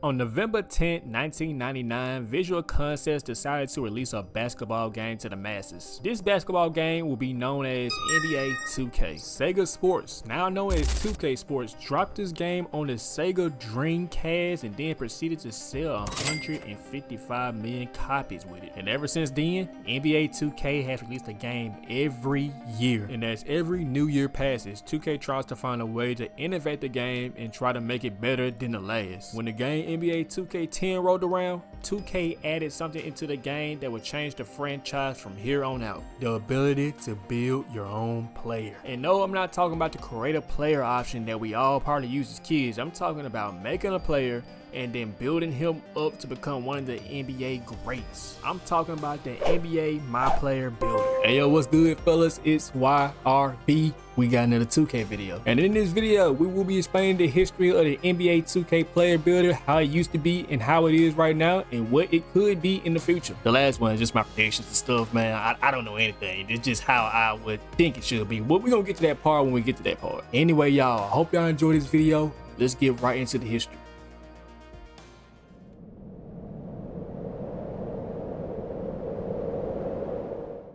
On November 10, 1999, Visual Concepts decided to release a basketball game to the masses. This basketball game will be known as NBA 2K. Sega Sports, now known as 2K Sports, dropped this game on the Sega Dreamcast and then proceeded to sell 155 million copies with it. And ever since then, NBA 2K has released a game every year. And as every new year passes, 2K tries to find a way to innovate the game and try to make it better than the last. When the game NBA 2K10 rolled around, 2K added something into the game that would change the franchise from here on out. The ability to build your own player. And no, I'm not talking about the creative player option that we all probably use as kids. I'm talking about making a player and then building him up to become one of the NBA greats. I'm talking about the NBA My Player Builder. Hey yo, what's good fellas? It's YRB. We got another 2K video. And in this video, we will be explaining the history of the NBA 2K Player Builder, how it used to be and how it is right now, and what it could be in the future. The last one is just my predictions and stuff, man. I don't know anything. It's just how I would think it should be. But we're gonna get to that part when we get to that part. Anyway, y'all, I hope y'all enjoyed this video. Let's get right into the history.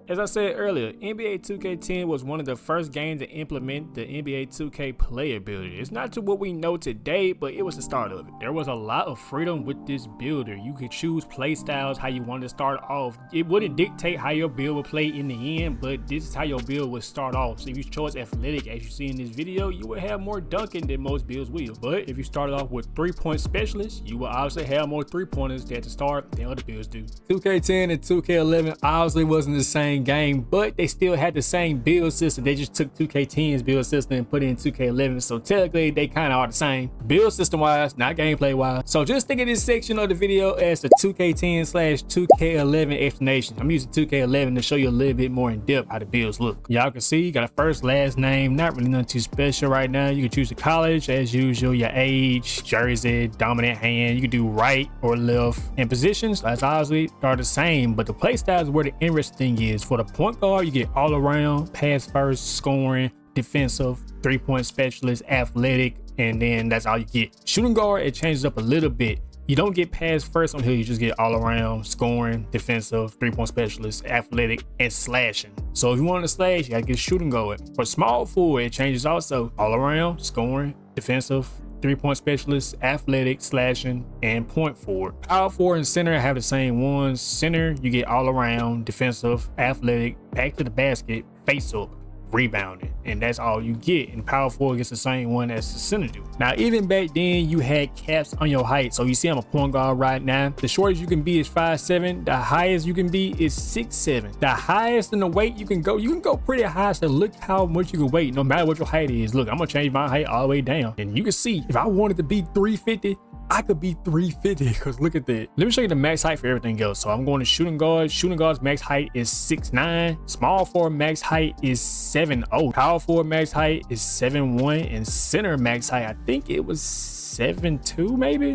As I said earlier, NBA 2K10 was one of the first games to implement the NBA 2K Player Builder. It's not to what we know today, but it was the start of it. There was a lot of freedom with this builder. You could choose play styles, how you wanted to start off. It wouldn't dictate how your build would play in the end, but this is how your build would start off. So if you chose athletic, as you see in this video, you would have more dunking than most builds will. But if you started off with 3-point specialist, you will obviously have more 3-pointers at the start than other builds do. 2K10 and 2K11 obviously wasn't the same game, but they still had the same build system. They just took 2K10's build system and put it in 2K11, so technically they kind of are the same build system wise, not gameplay wise. So just think of this section of the video as the 2K10/2K11 explanation. I'm using 2K11 to show you a little bit more in depth how the builds look. Y'all can see you got a first last name, not really nothing too special right now. You can choose the college as usual, your age, jersey, dominant hand. You can do right or left, and positions as obviously are the same, but the play style is where the interesting thing is. For the point guard, you get all around, pass first, scoring, defensive, 3-point specialist, athletic, and then that's all you get. Shooting guard, it changes up a little bit. You don't get pass first on here, you just get all around, scoring, defensive, 3-point specialist, athletic, and slashing. So if you want to slash, you gotta get shooting guard. For small forward, it changes also all around, scoring, defensive, 3-point specialist, athletic, slashing, and point forward. Power forward and center have the same ones. Center, you get all around, defensive, athletic, back to the basket, face up, rebounding, and that's all you get. And power forward gets the same one as the center do. Now even back then you had caps on your height. So you see I'm a point guard right now. The shortest you can be is 5'7". The highest you can be is 6'7". The highest in the weight you can go pretty high. So look how much you can weight no matter what your height is. Look, I'm gonna change my height all the way down, and you can see if I wanted to be 350, I could be 350, because look at that. Let me show you the max height for everything else. So I'm going to shooting guard. Shooting guard's max height is 6'9". Small forward max height is 7'0". Power forward max height is 7'1", and center max height, I think it was 7'2" maybe.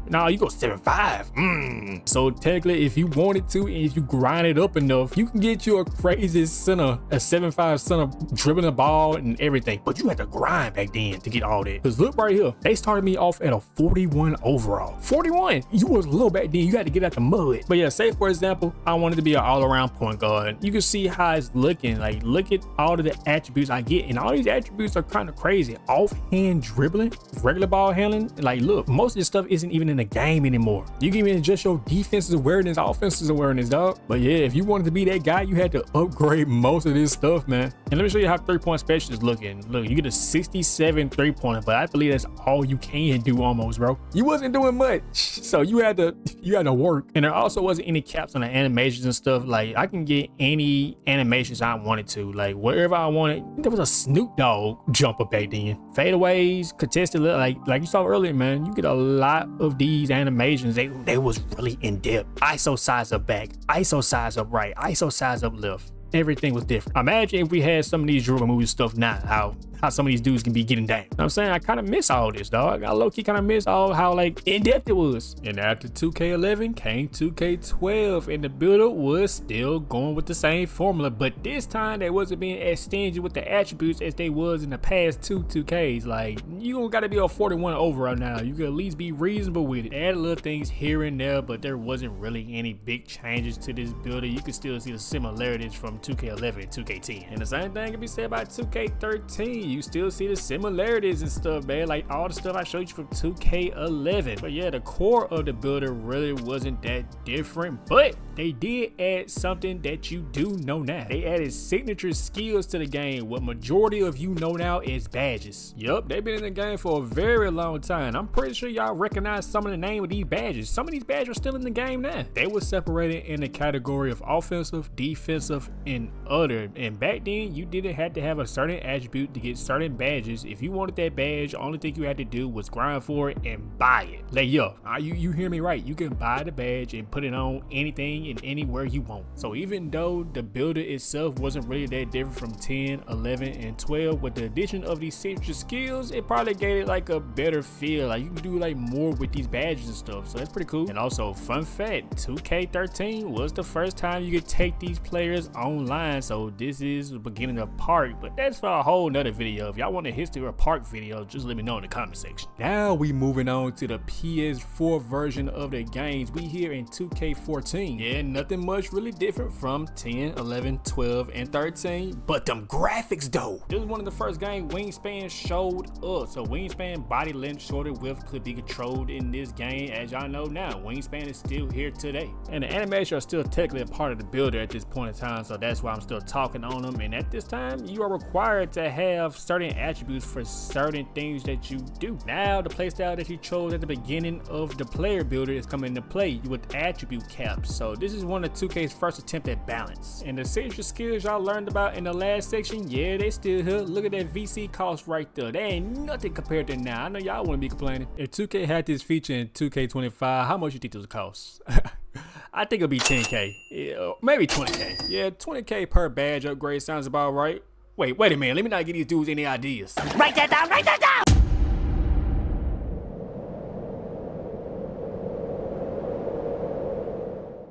No, you go 7'5". So technically, if you wanted to, and if you grind it up enough, you can get you a crazy center, a 7'5" center, dribbling the ball and everything. But you had to grind back then to get all that. Because look right here, they started me off at a 41 overall. 41. You was low back then. You had to get out the mud. But yeah, say for example, I wanted to be an all-around point guard. You can see how it's looking. Like, look at all of the attributes I get, and all these attributes are kind of crazy. Offhand dribbling, regular ball handling. Like, look, most of this stuff isn't even in the game anymore. You can even adjust your defensive awareness, offensive awareness, dog. But yeah, if you wanted to be that guy, you had to upgrade most of this stuff, man. And let me show you how 3-point specialist looking. Look, you get a 67 3-pointer, but I believe that's all you can do almost, bro. You wasn't doing much, so you had to work. And there also wasn't any caps on the animations and stuff. Like, I can get any animations I wanted to, like wherever I wanted. There was a Snoop Dogg jumper back then. Fadeaways, contested, like you saw earlier, man. You get a lot of these animations. They was really in depth. ISO size up back, ISO size up right, ISO size up left. everything was different. Imagine if we had some of these Jordan movie stuff now, how some of these dudes can be getting down. I'm saying I kind of miss all this, dog. I low-key kind of miss all how like in-depth it was. And after 2K11 came 2K12, and the builder was still going with the same formula, but this time they wasn't being as stingy with the attributes as they was in the past 2Ks. Like, you don't gotta be a 41 overall now. You can at least be reasonable with it. Add little things here and there, but there wasn't really any big changes to this builder. You can still see the similarities from 2K11 and 2K10. And the same thing can be said about 2K13. You still see the similarities and stuff, man, like all the stuff I showed you from 2K11. But yeah, the core of the builder really wasn't that different, but they did add something that you do know now. They added signature skills to the game. What majority of you know now is badges. Yup, they've been in the game for a very long time. I'm pretty sure y'all recognize some of the name of these badges. Some of these badges are still in the game now. They were separated in the category of offensive, defensive, and other. And back then, you didn't have to have a certain attribute to get certain badges. If you wanted that badge, the only thing you had to do was grind for it and buy it. Like, yo, you hear me right. You can buy the badge and put it on anything and anywhere you want. So even though the builder itself wasn't really that different from 10, 11, and 12, with the addition of these signature skills, it probably gave it like a better feel. Like, you can do like more with these badges and stuff. So that's pretty cool. And also, fun fact, 2K13 was the first time you could take these players online. So this is the beginning of Park, but that's for a whole nother video. If y'all want a history of Park video, just let me know in the comment section. Now we moving on to the PS4 version of the games. We here in 2K14. Yeah, nothing much really different from 10, 11, 12, and 13, but them graphics though. This was one of the first games Wingspan showed up. So Wingspan body length shorter width could be controlled in this game. As y'all know now, Wingspan is still here today. And the animations are still technically a part of the builder at this point in time, so that's why I'm still talking on them. And at this time, you are required to have certain attributes for certain things that you do. Now, the playstyle that you chose at the beginning of the player builder is coming into play with attribute caps. So this is one of 2K's first attempt at balance. And the signature skills y'all learned about in the last section, yeah, they still here. Look at that VC cost right there. They ain't nothing compared to now. I know y'all wouldn't be complaining. If 2K had this feature in 2K25, how much you think this would cost? I think it'll be 10K, yeah, maybe 20K. Yeah, 20K per badge upgrade sounds about right. Wait a minute, let me not give these dudes any ideas. Write that down, write that down!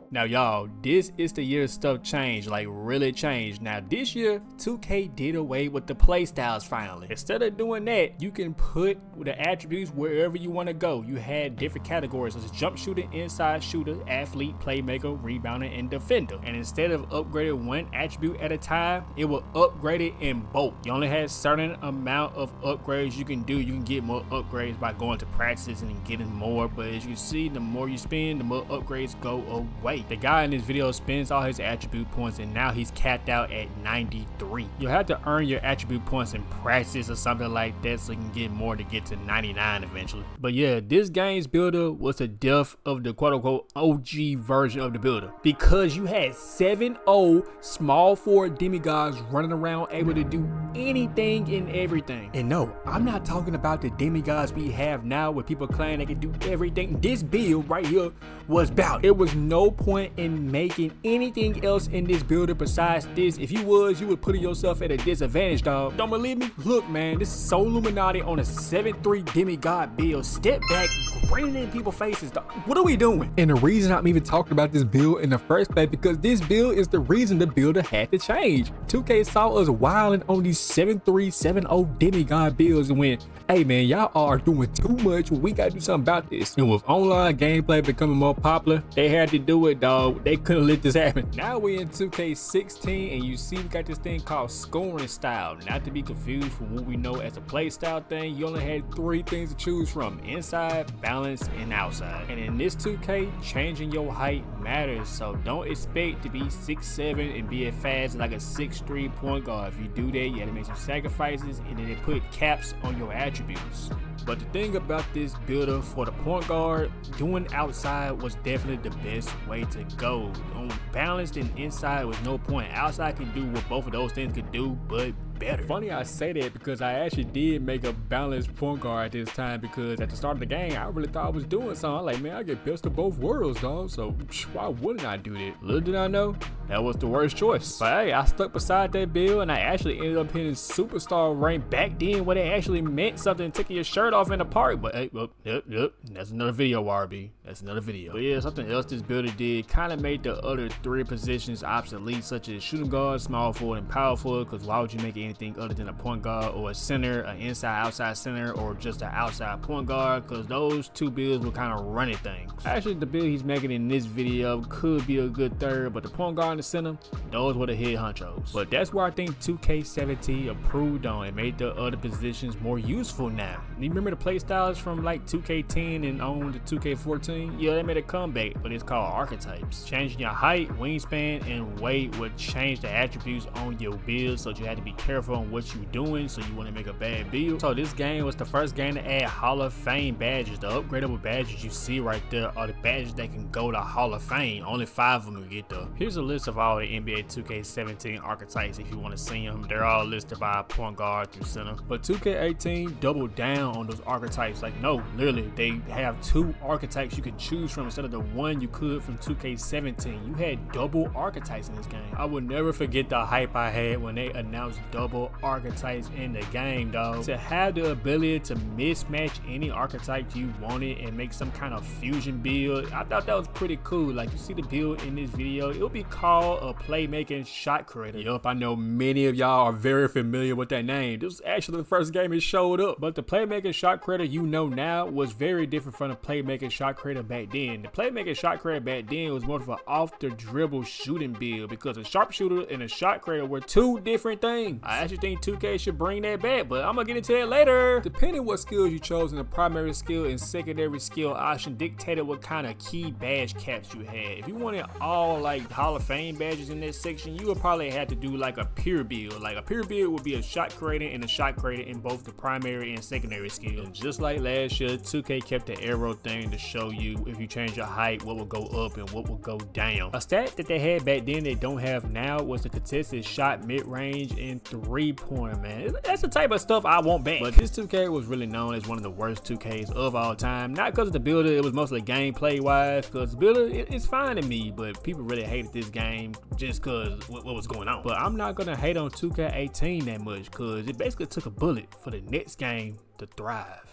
Now y'all, this is the year stuff changed, like really changed. Now this year, 2K did away with the playstyles finally. Instead of doing that, you can put the attributes wherever you want to go. You had different categories such as jump shooter, inside shooter, athlete, playmaker, rebounder, and defender. And instead of upgrading one attribute at a time, it will upgrade it in bulk. You only had a certain amount of upgrades you can do. You can get more upgrades by going to practices and getting more, but as you see, the more you spend, the more upgrades go away. The guy in this video spends all his attribute points and now he's capped out at 93. You'll have to earn your attribute points in practice or something like that so you can get more to get to 99 eventually. But yeah, this game's builder was the death of the quote-unquote OG version of the builder, because you had 7-0 small forward demigods running around able to do anything and everything. And no, I'm not talking about the demigods we have now where people claim they can do everything. This build right here was about it. Was no point in making anything else in this builder besides this. If you would put yourself at a disadvantage, dog. Don't believe me? Look, man, this is so Illuminati on a 7-3 demigod build. Step back, grinning in people's faces, dog. What are we doing? And the reason I'm even talking about this build in the first place, because this build is the reason the builder had to change. 2K saw us wilding on these 7-3, 7-0 demigod builds and went, hey man, y'all are doing too much. We gotta do something about this. And with online gameplay becoming more popular, they had to do it, dog. They couldn't let this happen. Now we in 2K16 and you see we got this thing called scoring style. Not to be confused from what we know as a play style thing. You only had 3 things to choose from: inside, balance, and outside. And in this 2K, changing your height matters. So don't expect to be 6'7" and be as fast like a 6'3" point guard. If you do that, you have to make some sacrifices, and then they put caps on your attributes. But the thing about this builder for the point guard, doing outside was definitely the best way to go. On balanced and inside was no point. Outside can do what both of those things could do, but better. Funny I say that because I actually did make a balanced point guard this time, because at the start of the game, I really thought I was doing something. I'm like, man, I get best of both worlds, dog. So why wouldn't I do that? Little did I know, that was the worst choice. But hey, I stuck beside that build and I actually ended up hitting superstar rank back then, where they actually meant something, taking your shirt off in the park. But hey, well, yep, that's another video, RB. That's another video. But yeah, something else this builder did kind of made the other 3 positions obsolete, such as shooting guard, small forward, and power forward. Because why would you make anything other than a point guard or a center, an inside-outside center, or just an outside point guard? Because those 2 builds were kind of running things. Actually, the build he's making in this video could be a good third, but the point guard and the center, those were the head honchos. But that's where I think 2K17 improved on and made the other positions more useful now. You remember the play styles from like 2K10 and on to 2K14? Yeah, they made a comeback, but it's called Archetypes. Changing your height, wingspan, and weight would change the attributes on your build, so you had to be careful on what you're doing so you want to make a bad build. So this game was the first game to add Hall of Fame badges. The upgradable badges you see right there are the badges that can go to Hall of Fame. Only 5 of them you get though. Here's a list of all the NBA 2K17 archetypes if you want to see them. They're all listed by point guard through center. But 2K18 doubled down on those archetypes. Like, no, literally, they have 2 archetypes you can choose from instead of the 1 you could from 2K17. You had double archetypes in this game. I will never forget the hype I had when they announced double archetypes in the game, dog. To have the ability to mismatch any archetype you wanted and make some kind of fusion build, I thought that was pretty cool. Like, you see the build in this video, it'll be called a playmaking shot creator. Yup, I know many of y'all are very familiar with that name. This was actually the first game it showed up. But the playmaking shot creator you know now was very different from the playmaking shot creator back then. The playmaking shot creator back then was more of an off the dribble shooting build, because a sharpshooter and a shot creator were 2 different things. I actually think 2K should bring that back, but I'm gonna get into that later. Depending what skills you chose in the primary skill and secondary skill option dictated what kind of key badge caps you had. If you wanted all like Hall of Fame badges in this section, you would probably have to do like a pure build. Like a pure build would be a shot creator and a shot creator in both the primary and secondary skill. And just like last year, 2K kept the arrow thing to show you if you change your height, what will go up and what will go down. A stat that they had back then they don't have now was the contested shot, mid-range, and 3-pointer, man. That's the type of stuff I want back. But this 2K was really known as one of the worst 2Ks of all time. Not because of the builder, it was mostly gameplay wise, because the builder, it's fine to me, but people really hated this game just because what was going on. But I'm not gonna hate on 2K18 that much, because it basically took a bullet for the next game to thrive.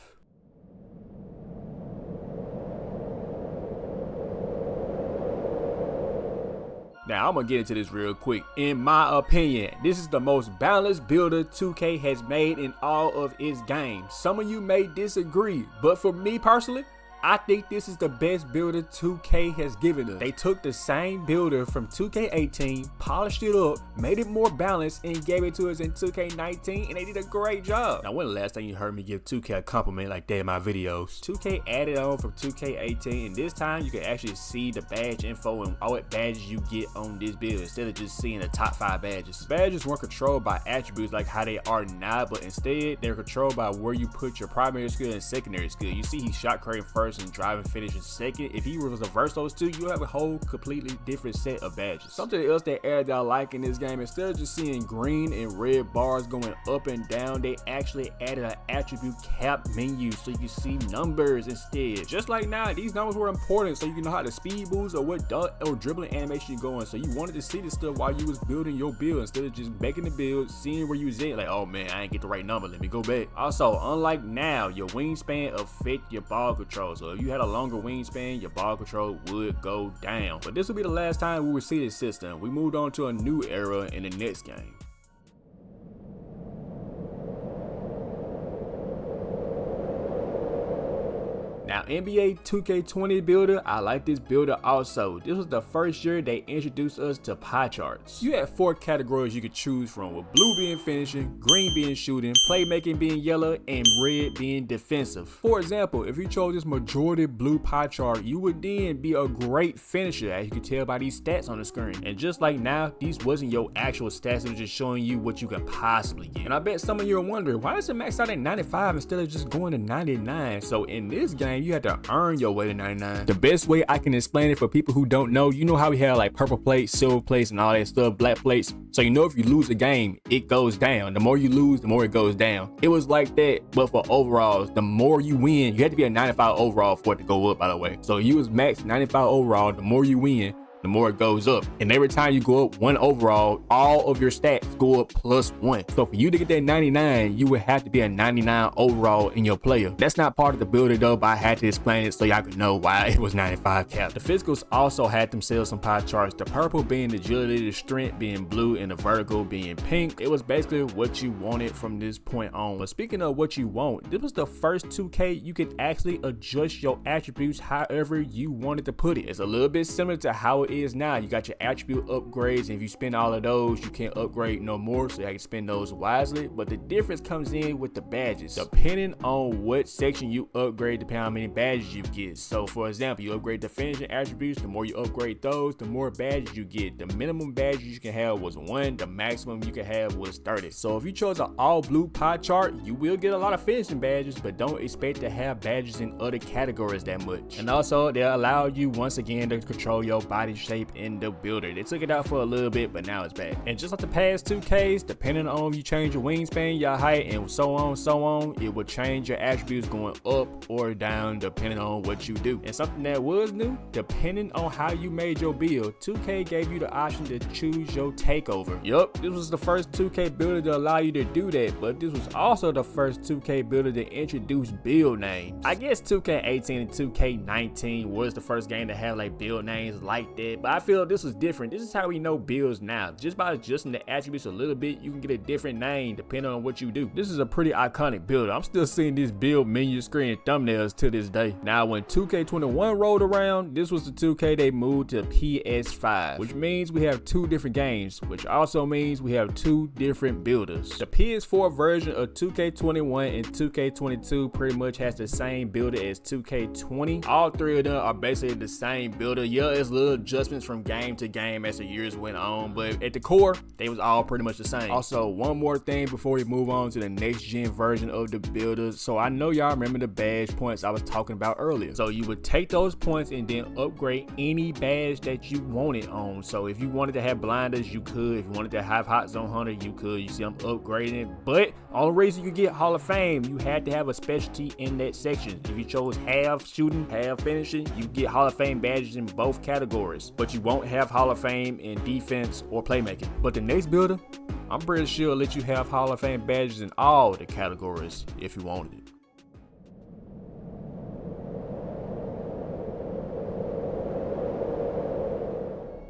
Now, I'm gonna get into this real quick. In my opinion, this is the most balanced builder 2K has made in all of its games. Some of you may disagree, but for me personally, I think this is the best builder 2K has given us. They took the same builder from 2K18, polished it up, made it more balanced, and gave it to us in 2K19, and they did a great job. Now, when the last time you heard me give 2K a compliment like that in my videos? 2K added on from 2K18, and this time you can actually see the badge info and what badges you get on this build instead of just seeing the top 5 badges. Badges weren't controlled by attributes like how they are now, but instead they're controlled by where you put your primary skill and secondary skill. You see he shot creating first and driving finish in second. If he was to reverse those 2, you have a whole completely different set of badges. Something else they added that I like in this game, instead of just seeing green and red bars going up and down, they actually added an attribute cap menu so you can see numbers instead. Just like now, these numbers were important so you can know how to speed boost or what dunk or dribbling animation you're going. So you wanted to see this stuff while you was building your build instead of just making the build, seeing where you was at, like, oh man, I ain't get the right number, let me go back. Also, unlike now, your wingspan affect your ball control. So if you had a longer wingspan, your ball control would go down. But this will be the last time we will see this system. We moved on to a new era in the next game. Now, NBA 2K20 builder, I like this builder also. This was the first year they introduced us to pie charts. You had 4 categories you could choose from, with blue being finishing, green being shooting, playmaking being yellow, and red being defensive. For example, if you chose this majority blue pie chart, you would then be a great finisher, as you can tell by these stats on the screen. And just like now, these wasn't your actual stats, it was just showing you what you can possibly get. And I bet some of you are wondering, why does it max out at 95 instead of just going to 99? So in this game, you had to earn your way to 99. The best way I can explain it for people who don't know, you know how we have like purple plates, silver plates, and all that stuff, black plates. So you know if you lose a game, it goes down. The more you lose, the more it goes down. It was like that, but for overalls, the more you win, you had to be a 95 overall for it to go up, by the way. So you was max 95 overall, the more you win, the more it goes up. And every time you go up 1 overall, all of your stats go up +1. So for you to get that 99, you would have to be a 99 overall in your player. That's not part of the builder though, but I had to explain it so y'all could know why it was 95 cap. The physicals also had themselves some pie charts. The purple being the agility, the strength being blue, and the vertical being pink. It was basically what you wanted from this point on. But speaking of what you want, this was the first 2K you could actually adjust your attributes however you wanted to put it. It's a little bit similar to how it is now. You got your attribute upgrades, and if you spend all of those, you can't upgrade no more, so you can spend those wisely. But the difference comes in with the badges. Depending on what section you upgrade, depending on how many badges you get. So for example, you upgrade the finishing attributes, the more you upgrade those, the more badges you get. The minimum badges you can have was 1, the maximum you can have was 30. So if you chose an all blue pie chart, you will get a lot of finishing badges, but don't expect to have badges in other categories that much. And also they allow you once again to control your body shape in the builder. They took it out for a little bit, but now it's back. And just like the past 2Ks, depending on if you change your wingspan, your height, and so on, it will change your attributes going up or down depending on what you do. And something that was new, depending on how you made your build, 2K gave you the option to choose your takeover. Yup, this was the first 2K builder to allow you to do that, but this was also the first 2K builder to introduce build names. I guess 2K18 and 2K19 was the first game to have like build names like that, but I feel this was different. This is how we know builds now. Just by adjusting the attributes a little bit, you can get a different name depending on what you do. This is a pretty iconic build. I'm still seeing this build menu screen thumbnails to this day. Now when 2K21 rolled around, this was the 2K they moved to PS5, which means we have 2 different games, which also means we have 2 different builders. The PS4 version of 2K21 and 2K22 pretty much has the same builder as 2K20. All 3 of them are basically the same builder. Yeah, it's little adjustments from game to game as the years went on, but at the core, they was all pretty much the same. Also, one more thing before we move on to the next gen version of the builders. So I know y'all remember the badge points I was talking about earlier. So you would take those points and then upgrade any badge that you wanted on. So if you wanted to have blinders, you could. If you wanted to have hot zone hunter, you could. You see I'm upgrading, but only reason you get Hall of Fame, you had to have a specialty in that section. If you chose half shooting, half finishing, you get Hall of Fame badges in both categories, but you won't have Hall of Fame in defense or playmaking. But the next builder, I'm pretty sure will let you have Hall of Fame badges in all the categories if you wanted it.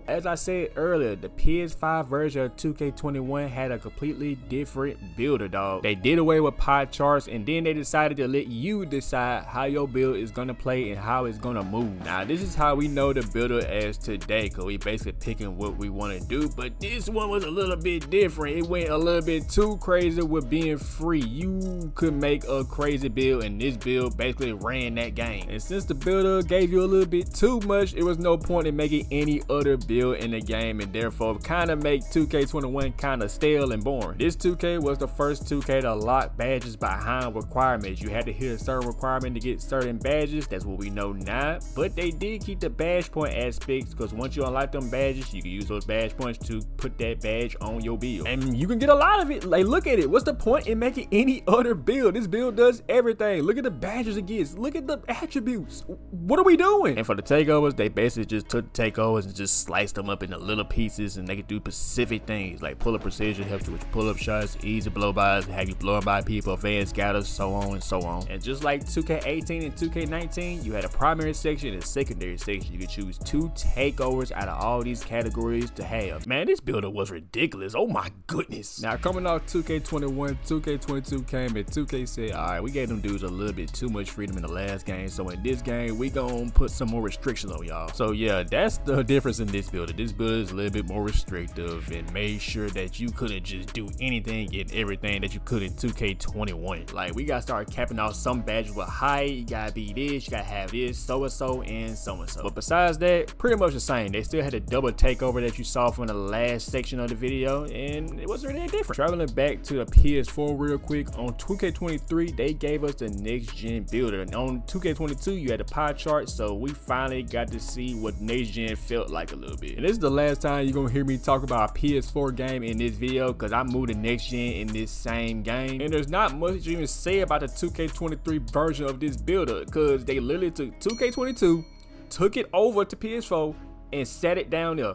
As I said earlier, the PS5 version of 2K21 had a completely different builder, dog. They did away with pie charts, and then they decided to let you decide how your build is gonna play and how it's gonna move. Now, this is how we know the builder as today, cause we basically picking what we want to do, but this one was a little bit different. It went a little bit too crazy with being free. You could make a crazy build, and this build basically ran that game. And since the builder gave you a little bit too much, it was no point in making any other build in the game, and therefore kind of make 2K21 kind of stale and boring. This 2K was the first 2K to lock badges behind requirements. You had to hit a certain requirement to get certain badges. That's what we know now, but they did keep the badge point aspects, because once you unlock them badges, you can use those badge points to put that badge on your build, and you can get a lot of it. Like, look at it. What's the point in making any other build? This build does everything. Look at the badges it gets. Look at the attributes. What are we doing? And for the takeovers, they basically just took the takeovers and just sliced them up into little pieces, and they could do specific things like pull-up precision, helps you with pull-up shots, easy blow-bys, have you blowing by people, advanced scatters, so on and so on. And just like 2K18 and 2K19, you had a primary section and a secondary section. You could choose 2 takeovers out of all these categories to have. Man, this builder was ridiculous. Oh my goodness. Now, coming off 2K21, 2K22 came, and 2K said, all right, we gave them dudes a little bit too much freedom in the last game, so in this game, we gonna put some more restrictions on y'all. So yeah, that's the difference in this build. builder. This builder is a little bit more restrictive and made sure that you couldn't just do anything and everything that you could in 2K21. Like, we gotta start capping out some badges with height. You gotta be this, you gotta have this, so and so and so and so. But besides that, pretty much the same. They still had a double takeover that you saw from the last section of the video, and it wasn't really that different. Traveling back to the PS4 real quick, on 2K23 they gave us the next gen builder, and on 2K22 you had the pie chart, so we finally got to see what next gen felt like a little bit. And this is the last time you're gonna hear me talk about a PS4 game in this video, because I moved to next gen in this same game, and there's not much to even say about the 2K23 version of this builder, because they literally took 2K22, took it over to PS4 and set it down there.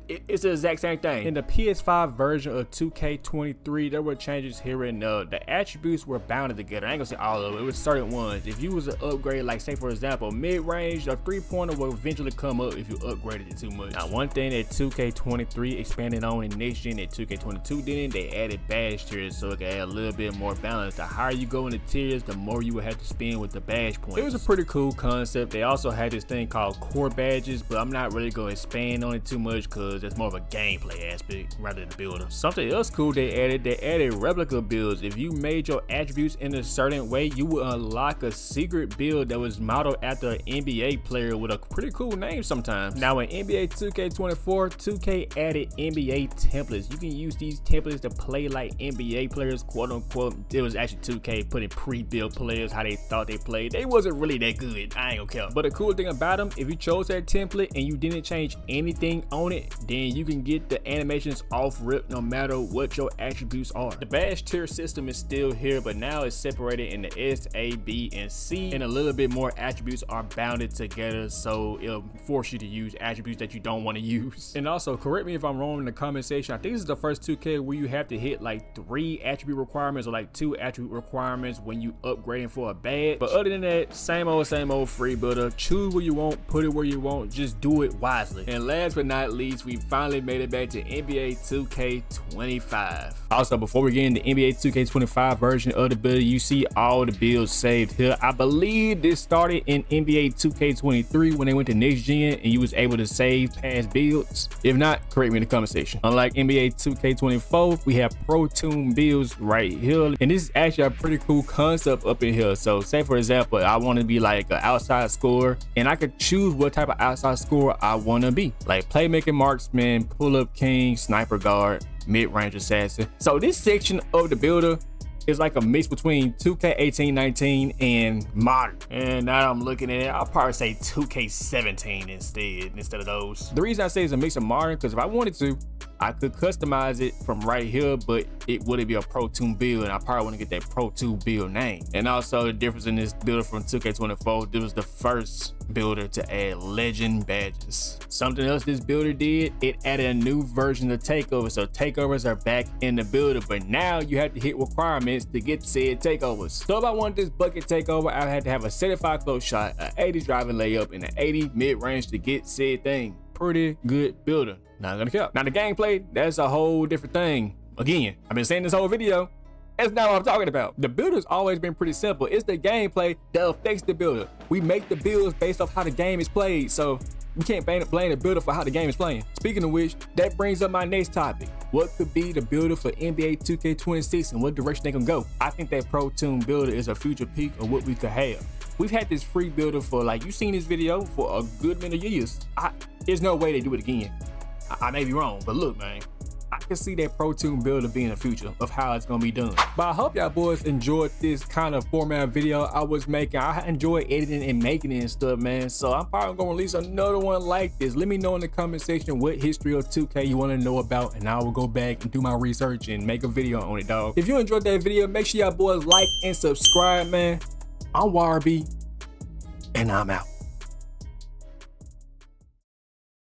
It's the exact same thing. In the PS5 version of 2K23, there were changes here and there. The attributes were bounded together. I ain't gonna say all of them. It was certain ones. If you was to upgrade, like say for example, mid-range, a 3-pointer will eventually come up if you upgraded it too much. Now, one thing that 2K23 expanded on in next gen that 2K22 didn't, they added badge tiers so it could add a little bit more balance. The higher you go in the tiers, the more you would have to spend with the badge points. It was a pretty cool concept. They also had this thing called core badges, but I'm not really gonna expand on it too much because that's more of a gameplay aspect rather than builder. Something else cool they added replica builds. If you made your attributes in a certain way, you would unlock a secret build that was modeled after an NBA player with a pretty cool name sometimes. Now in NBA 2K24, 2K added NBA templates. You can use these templates to play like NBA players, quote unquote. It was actually 2K putting pre-built players how they thought they played. They wasn't really that good, I ain't gonna care. But the cool thing about them, if you chose that template and you didn't change anything on it, then you can get the animations off rip no matter what your attributes are. The badge tier system is still here, but now it's separated into S, A, B, and C, and a little bit more attributes are bounded together, so it'll force you to use attributes that you don't want to use. And also, correct me if I'm wrong in the comment section, I think this is the first 2K where you have to hit like 3 attribute requirements or like 2 attribute requirements when you upgrading for a badge. But other than that, same old free builder. Choose where you want, put it where you want, just do it wisely. And last but not least, we finally made it back to NBA 2K25. Also, before we get into NBA 2K25 version of the builder, you see all the builds saved here. I believe this started in NBA 2K23 when they went to next gen and you was able to save past builds. If not, correct me in the comment section. Unlike NBA 2K24, we have Pro Tune builds right here, and this is actually a pretty cool concept up in here. So say for example, I want to be like an outside scorer, and I could choose what type of outside scorer I want to be, like playmaking marksman, pull-up king, sniper guard, mid-range assassin. So this section of the builder is like a mix between 2K18-19 and modern. And now I'm looking at it, I'll probably say 2K17 instead of those. The reason I say it's a mix of modern, because if I wanted to, I could customize it from right here, but it wouldn't be a Pro Tune build, and I probably want to get that Pro Tune build name. And also the difference in this builder from 2K24, this was the first builder to add legend badges. Something else this builder did, it added a new version of takeovers. So takeovers are back in the builder, but now you have to hit requirements to get said takeovers. So if I want this bucket takeover, I had to have a 75 close shot, an 80 driving layup, and an 80 mid-range to get said thing. Pretty good builder. Not gonna count. Now the gameplay, that's a whole different thing. Again, I've been saying this whole video, that's not what I'm talking about. The builder's always been pretty simple. It's the gameplay that affects the builder. We make the builds based off how the game is played, so we can't blame the builder for how the game is playing. Speaking of which, that brings up my next topic. What could be the builder for NBA 2K26 and what direction they can go? I think that Pro Tune builder is a future peak of what we could have. We've had this free builder for, like, you've seen this video for a good many years. There's no way they do it again. I may be wrong, but look, man, I can see that Pro Tune builder being the future of how it's gonna be done. But I hope y'all boys enjoyed this kind of format video I was making. I enjoy editing and making it and stuff, man. So I'm probably gonna release another one like this. Let me know in the comment section what history of 2K you wanna know about, and I will go back and do my research and make a video on it, dog. If you enjoyed that video, make sure y'all boys like and subscribe, man. I'm YRB, and I'm out.